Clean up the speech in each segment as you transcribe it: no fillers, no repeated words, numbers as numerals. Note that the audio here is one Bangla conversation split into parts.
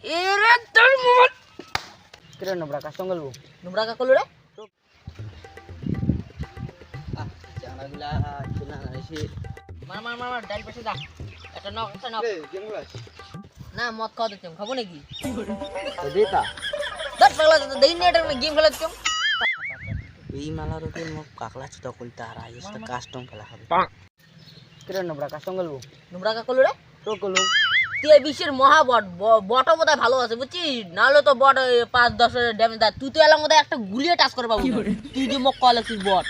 এরে তোর মোবাইল কিরে নোবরা কাজ সঙ্গে গেলবো নোংরা কা করলো রে জানাগুলা কিনা এসে মার মার মার মার ডাল পেছে যা একটা নক না মদ খাওয়া দিতাম খাবো নাকি দেতা দশ পাগলা দেই না এটা গেম খেলা দিতাম এই মালার ওকে মোক কাকলা ছুটা কইতা আর আইসটা কাস্টম খেলা হবে কিরে নোবরা কাজ সঙ্গে গেলবো নোংরা কা করলো রে তো কলু তুই এই বিশ্বের মহাবট বটও বোধহয় ভালো আছে বুঝছিস নাহলে তো বট 5-10 ড্যামেজ দেয় তুই তো এলাম বোধহয় একটা গুলিয়ে টাচ করে পাবো তুই যে মোক কল আছিস বট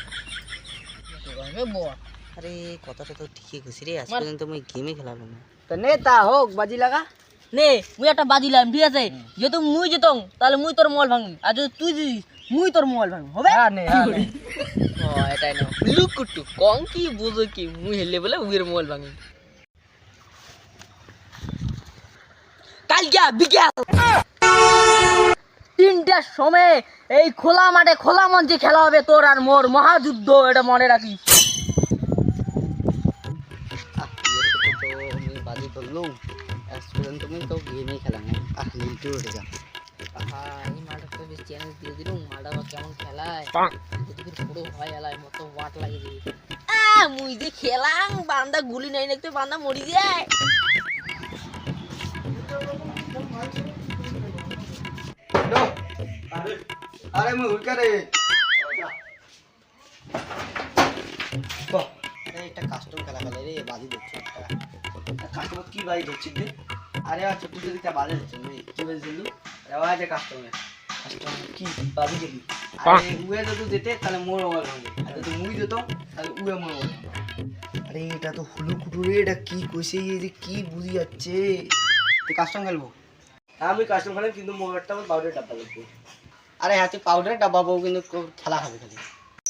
বট আরে কথাটা তো ঠিকই কইছিস রে আজ পর্যন্ত মই গেমই খেলালাম না তো নেতা হোক বাজি লাগা নে মুই একটা বাজিলাম ঠিক আছে যেহেতু মুই যেতং তাহলে মুই তোর মোবাইল ভাঙি আর যদি তুই দিস মুই তোর মোবাইল ভাঙি হবে হ্যাঁ নে ও এটাই না লুকুটু কম কি বুঝো কি মুই হেললে বলে উইয়ের মোবাইল ভাঙি কাল গিয়া বিকেল 3টার সময় এই খোলা মাঠে খোলা মঞ্চে খেলা হবে তোর আর মোর মহাযুদ্ধ এটা মনে রাখিস আমি বাজি করলু আজ পর্যন্ত মই তো গেমই খেলাম না লিলটু উঠে যা এই মালটা তো বেশ চ্যালেঞ্জ দিয়ে দিলুম মালটা আবার কেমন খেলায় যদি পুরো হয় এলায় মতো ওয়াট লাগিয়ে দিবি মুই যে খেলাম বান্দা গুলি নাই দেখতে বান্দা মরি যায় আরে মই হুলকা রে একটা কাস্টম খেলা খেলে রে বাজি দেখছি কাস্টমার কি বাজি ধরছিস রে আরে ছোট যদি কা বাজি ধরছিস রে কি বাজি দিলু রেওয়া যে কাস্টমার কি বাজি দেখি আরে উয়ে যদি যেতে তাহলে মোর মোবাইল ভাঙবে আর যদি মুই যেত তাহলে উয়ে মোর মোবাইল আরে এটা তো হুলু কুটু রে এটা কি কইছে এই যে কি বুঝি যাচ্ছে তুই কাস্টম খেলবো হ্যাঁ আমি কাস্টম খেলাম কিন্তু মোবাইলটা আমার পাউডার ডাব্বা লাগবে আরে হ্যাঁ তুই পাউডার ডাব্বা পাবো কিন্তু খেলা হবে খালি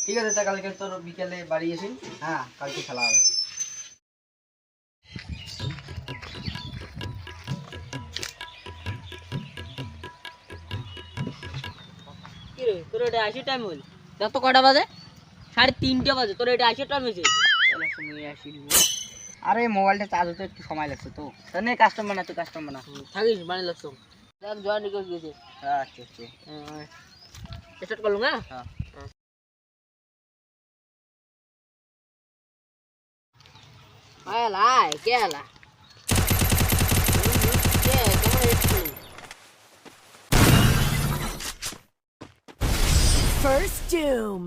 ঠিক আছে তা কালকে তোর বিকেলে বাড়ি এসে হ্যাঁ কালকে খেলা হবে কি রে তোর এটা আসি টাইম হল দেখ তো কটা বাজে 3:30 বাজে তোর এটা আসি টাইম হয়েছে সময় আসি আরে মোবাইলটা চার্জ হতে একটু সময় লাগছে তো নে কাস্টমার না তুই কাস্টমার না থাকিস মানে লাগছো দেখ জয়েন রিকোয়েস্ট দিয়েছে আচ্ছা আচ্ছা স্টার্ট করলুম হ্যাঁ হ্যাঁ আয় আয় কে আলা কে কেমন একটু First doom.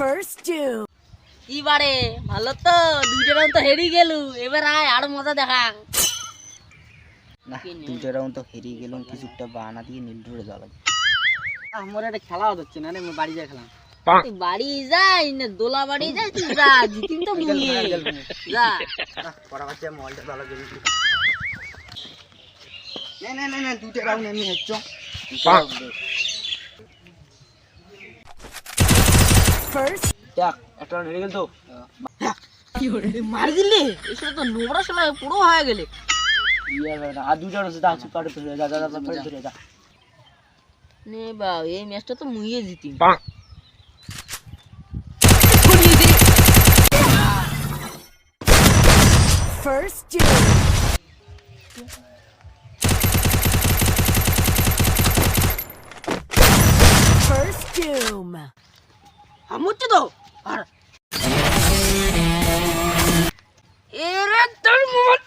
First doom. এবারে ভালো তো দুইটা রাউন্ড তো হেরি গেলু এবার আয় আরো মজা দেখা না দুটো রাউন্ড তো হেরিয়ে গেলাম কিছুটা বাহানা দিয়ে নীলটুরে যাওয়া লাগবে আমার একটা খেলা হচ্ছে না রে আমি বাড়ি যাই খেলাম তুই বাড়ি যাই না দোলা বাড়ি যাই তুই যা জিতিন তো মুই যা পড়া বাচ্চা মোবাইলটা ভালো গেল না না না না দুটো রাউন্ড এমনি হচ্ছে First. দেখ একটা রাউন্ড হেরে গেল তো মারি দিলি এসব তো নোংরা সময় পুরো হয়ে গেলে আর দুটো রাউন্ড যা আছে কাটে ধরে যা যা যা ধরে যা নে বা এই ম্যাচটা তো মুইয়ে জিতি First doom. First doom. আমুচ্ছে তো আর এরে তোর মোবাইল